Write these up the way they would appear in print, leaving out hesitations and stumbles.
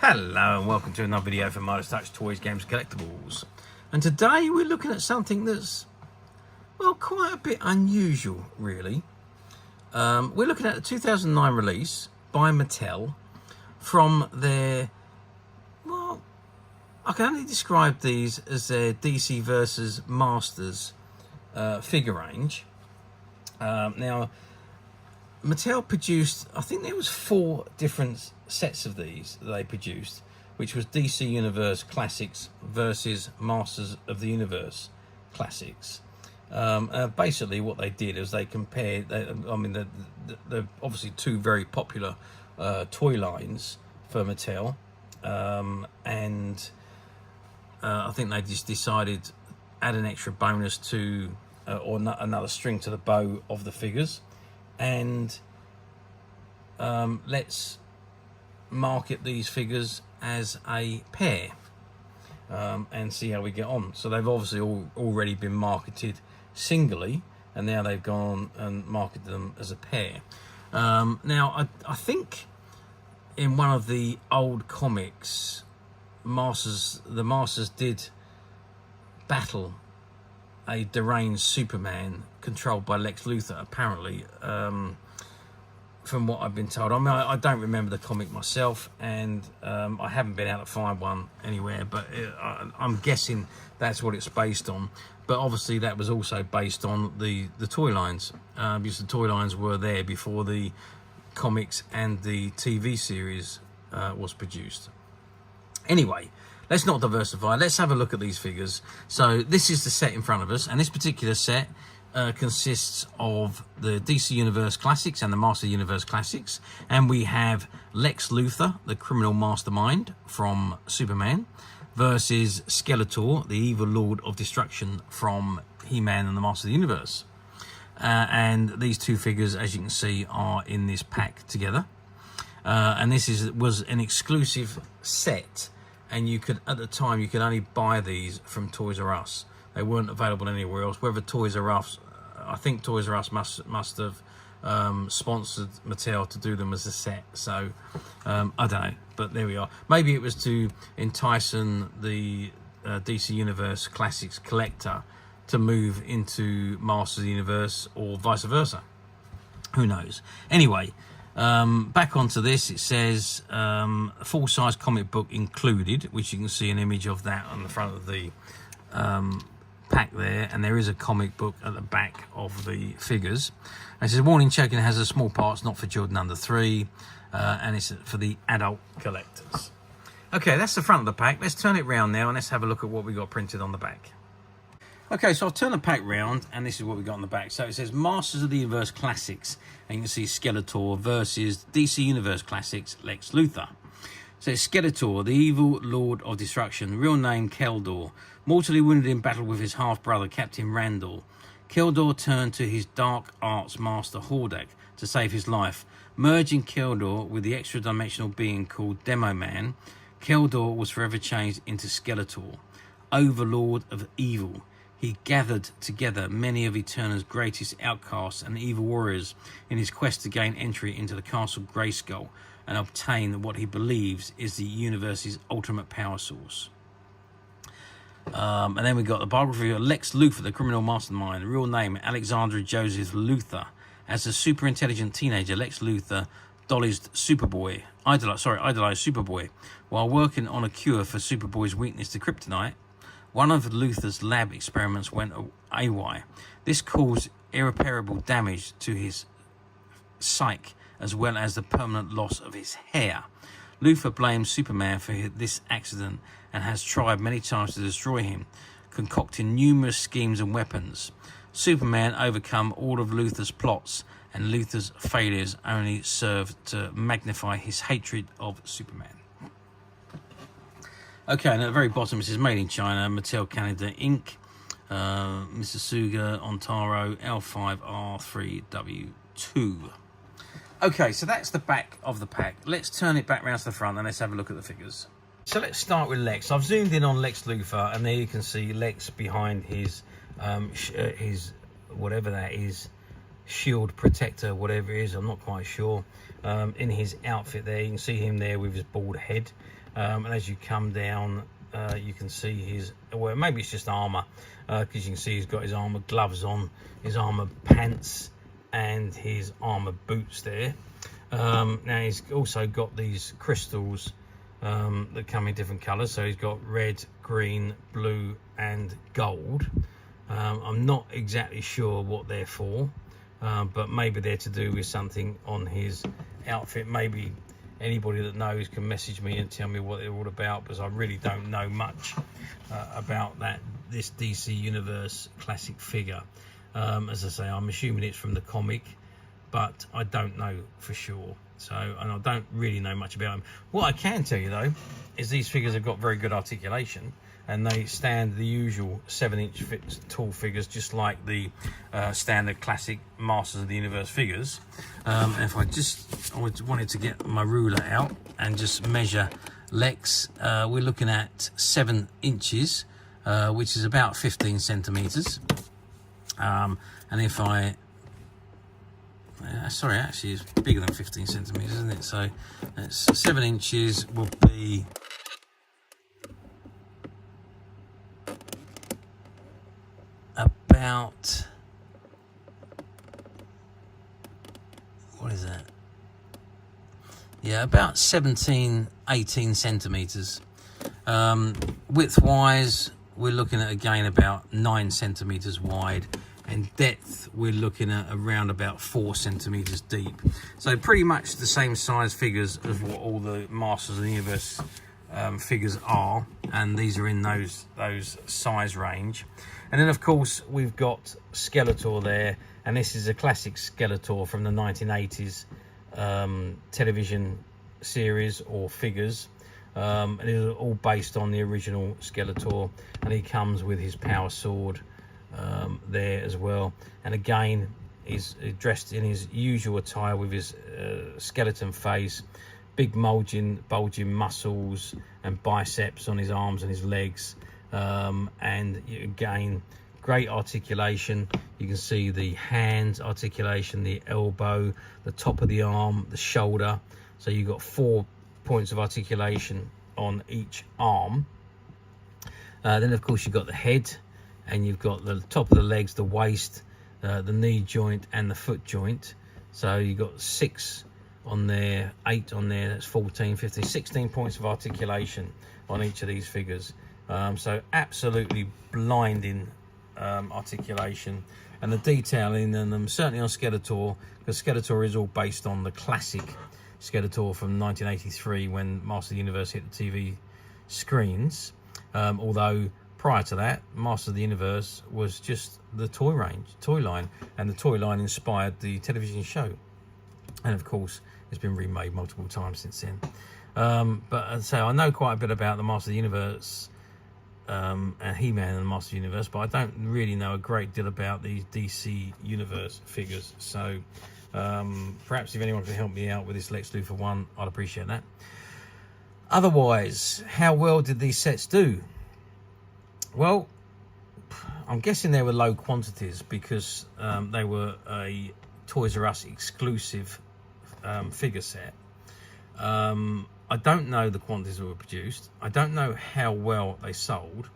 Hello and welcome to another video from Midas Touch Toys, Games, Collectibles. And today we're looking at something that's, well, quite a bit unusual, really. We're looking at the 2009 release by Mattel from their, well, I can only describe these as their DC versus Masters figure range. Now, Mattel produced, I think there was 4 different sets of these that they produced, which was DC Universe Classics versus Masters of the Universe Classics. Basically what they did is they compared, they're obviously 2 very popular toy lines for Mattel, and I think they just decided add an extra bonus to, or another string to the bow of the figures, and let's market these figures as a pair and see how we get on. So they've obviously already been marketed singly, and now they've gone and marketed them as a pair. Now I think in one of the old comics, the Masters did battle a deranged Superman controlled by Lex Luthor, apparently, from what I've been told. I mean, I don't remember the comic myself, and I haven't been able to find one anywhere, but I'm guessing that's what it's based on. But obviously that was also based on the toy lines, because the toy lines were there before the comics and the TV series was produced. Anyway, let's not diversify. Let's have a look at these figures. So this is the set in front of us, and this particular set consists of the DC Universe Classics and the Master Universe Classics. And we have Lex Luthor, the criminal mastermind from Superman, versus Skeletor, the evil Lord of Destruction from He-Man and the Master of the Universe. And these 2 figures, as you can see, are in this pack together. And this was an exclusive set, and you could, at the time, you could only buy these from Toys R Us. They weren't available anywhere else. Whether Toys R Us, I think Toys R Us must have sponsored Mattel to do them as a set. So I don't know, but there we are. Maybe it was to entice the DC Universe Classics collector to move into Masters of the Universe, or vice versa. Who knows? Anyway, back onto this. It says full-size comic book included, which you can see an image of that on the front of the pack there, and there is a comic book at the back of the figures. And it says warning, checking has a small parts not for children under 3, and it's for the adult collectors. Okay, that's the front of the pack. Let's turn it round now and let's have a look at what we got printed on the back. Okay, so I'll turn the pack round, and this is what we got on the back. So it says Masters of the Universe Classics, and you can see Skeletor versus DC Universe Classics Lex Luthor. So it's Skeletor, the evil Lord of Destruction, real name Keldor, mortally wounded in battle with his half-brother Captain Randall. Keldor turned to his dark arts master Hordak to save his life. Merging Keldor with the extra-dimensional being called Demo Man, Keldor was forever changed into Skeletor, overlord of evil. He gathered together many of Eterna's greatest outcasts and evil warriors in his quest to gain entry into the Castle Greyskull and obtain what he believes is the universe's ultimate power source. And then we got the biography of Lex Luthor, the criminal mastermind, real name Alexander Joseph Luthor. As a super intelligent teenager, Lex Luthor idolized Superboy while working on a cure for Superboy's weakness to kryptonite. One of Luthor's lab experiments went awry. This caused irreparable damage to his psyche, as well as the permanent loss of his hair. Luthor blames Superman for this accident and has tried many times to destroy him, concocting numerous schemes and weapons. Superman overcome all of Luthor's plots, and Luthor's failures only served to magnify his hatred of Superman. Okay, and at the very bottom it says Made in China, Mattel Canada Inc., Mississauga, Ontario, L5R3W2. Okay, so that's the back of the pack. Let's turn it back round to the front and let's have a look at the figures. So let's start with Lex. I've zoomed in on Lex Luthor, and there you can see Lex behind his whatever that is, shield protector, whatever it is, I'm not quite sure. In his outfit there, you can see him there with his bald head. And as you come down, you can see his, well, maybe it's just armor, because you can see he's got his armor gloves on, his armor pants, and his armor boots there. Now he's also got these crystals that come in different colors. So he's got red, green, blue, and gold. I'm not exactly sure what they're for, but maybe they're to do with something on his outfit. Maybe anybody that knows can message me and tell me what they're all about, because I really don't know much about this DC Universe classic figure. As I say, I'm assuming it's from the comic, but I don't know for sure. So, and I don't really know much about them. What I can tell you though is these figures have got very good articulation, and they stand the usual 7-inch tall figures, just like the standard classic Masters of the Universe figures. And if I wanted to get my ruler out and just measure Lex, we're looking at 7 inches, which is about 15 centimeters. And if I sorry, actually it's bigger than 15 centimeters, isn't it? So that's 7 inches will be about, what is that? Yeah, about 17, 18 centimeters. Width wise, we're looking at again about 9 centimeters wide, and depth we're looking at around about 4 centimeters deep. So pretty much the same size figures as what all the Masters of the Universe figures are, and these are in those size range. And then of course we've got Skeletor there, and this is a classic Skeletor from the 1980s television series or figures. And it's all based on the original Skeletor, and he comes with his power sword there as well. And again, he's dressed in his usual attire with his skeleton face, big bulging muscles and biceps on his arms and his legs, and again, great articulation. You can see the hands articulation, the elbow, the top of the arm, the shoulder. So you've got 4 points of articulation on each arm. Then of course you've got the head, and you've got the top of the legs, the waist, the knee joint, and the foot joint. So you've got 6 on there, 8 on there, that's 14, 15, 16 points of articulation on each of these figures. So absolutely blinding articulation, and the detailing in them, certainly on Skeletor, because Skeletor is all based on the classic Skeletor from 1983 when Master of the Universe hit the TV screens. Although prior to that, Master of the Universe was just the toy line, and the toy line inspired the television show. And of course, it's been remade multiple times since then. But so I know quite a bit about the Master of the Universe, and He-Man and the Master of the Universe, but I don't really know a great deal about these DC Universe figures. So perhaps if anyone can help me out with this Lex Luthor one, I'd appreciate that. Otherwise, how well did these sets do? Well, I'm guessing they were low quantities, because they were a Toys R Us exclusive figure set. I don't know the quantities that were produced. I don't know how well they sold.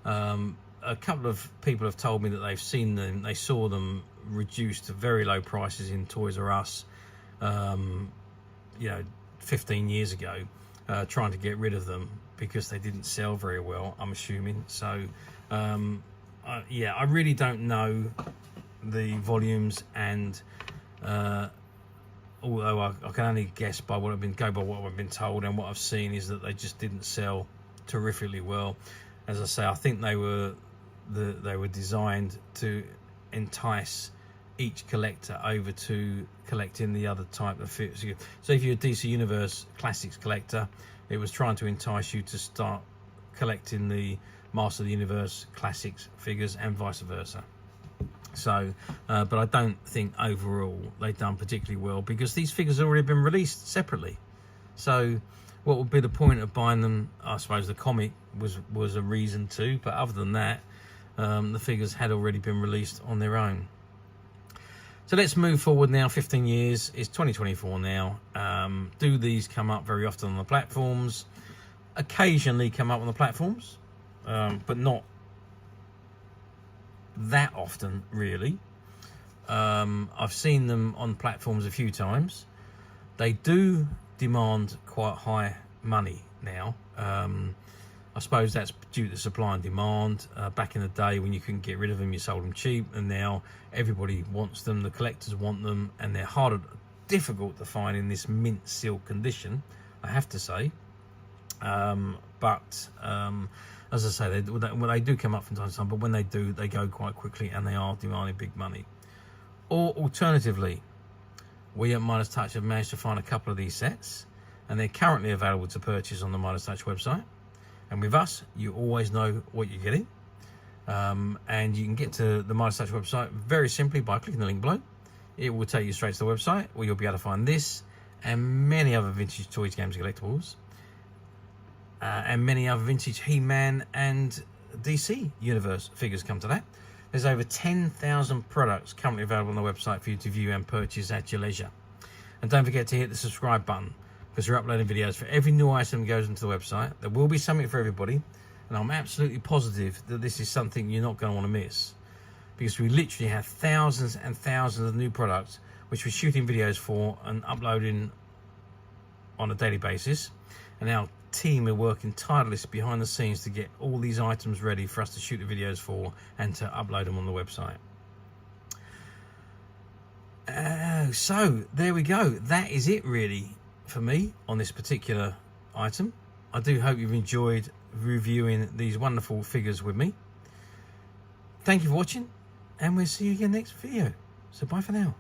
A couple of people have told me that they've seen them, they saw them reduced to very low prices in Toys R Us, 15 years ago, trying to get rid of them because they didn't sell very well, I'm assuming. So, yeah, I really don't know the volumes, and although I can only guess by what I've been told, and what I've seen is that they just didn't sell terrifically well. As I say, I think they were designed to entice each collector over to collecting the other type of figures. So if you're a DC Universe Classics collector, it was trying to entice you to start collecting the Master of the Universe Classics figures, and vice versa. So, but I don't think overall they've done particularly well, because these figures have already been released separately. So what would be the point of buying them? I suppose the comic was a reason to, but other than that, the figures had already been released on their own. So let's move forward now. 15 years, it's 2024 now. Do these come up very often on the platforms? occasionally come up on the platforms, but not that often, really. I've seen them on platforms a few times. They do demand quite high money now. I suppose that's due to supply and demand. Back in the day when you couldn't get rid of them, you sold them cheap, and now everybody wants them. The collectors want them, and they're difficult to find in this mint seal condition, I have to say. But as I say, they do come up from time to time, but when they do, they go quite quickly, and they are demanding big money. Or alternatively, we at Midas Touch have managed to find a couple of these sets, and they're currently available to purchase on the Midas Touch website. And with us, you always know what you're getting. And you can get to the Midas Touch website very simply by clicking the link below. It will take you straight to the website, where you'll be able to find this and many other vintage toys, games, and collectibles, and many other vintage He-Man and DC Universe figures come to that. There's over 10,000 products currently available on the website for you to view and purchase at your leisure. And don't forget to hit the subscribe button, because we're uploading videos for every new item that goes into the website. There will be something for everybody, and I'm absolutely positive that this is something you're not going to want to miss, because we literally have thousands and thousands of new products which we're shooting videos for and uploading on a daily basis, and our team are working tirelessly behind the scenes to get all these items ready for us to shoot the videos for and to upload them on the website. So there we go. That is it really for me on this particular item. I do hope you've enjoyed reviewing these wonderful figures with me. Thank you for watching, and we'll see you again next video. So bye for now.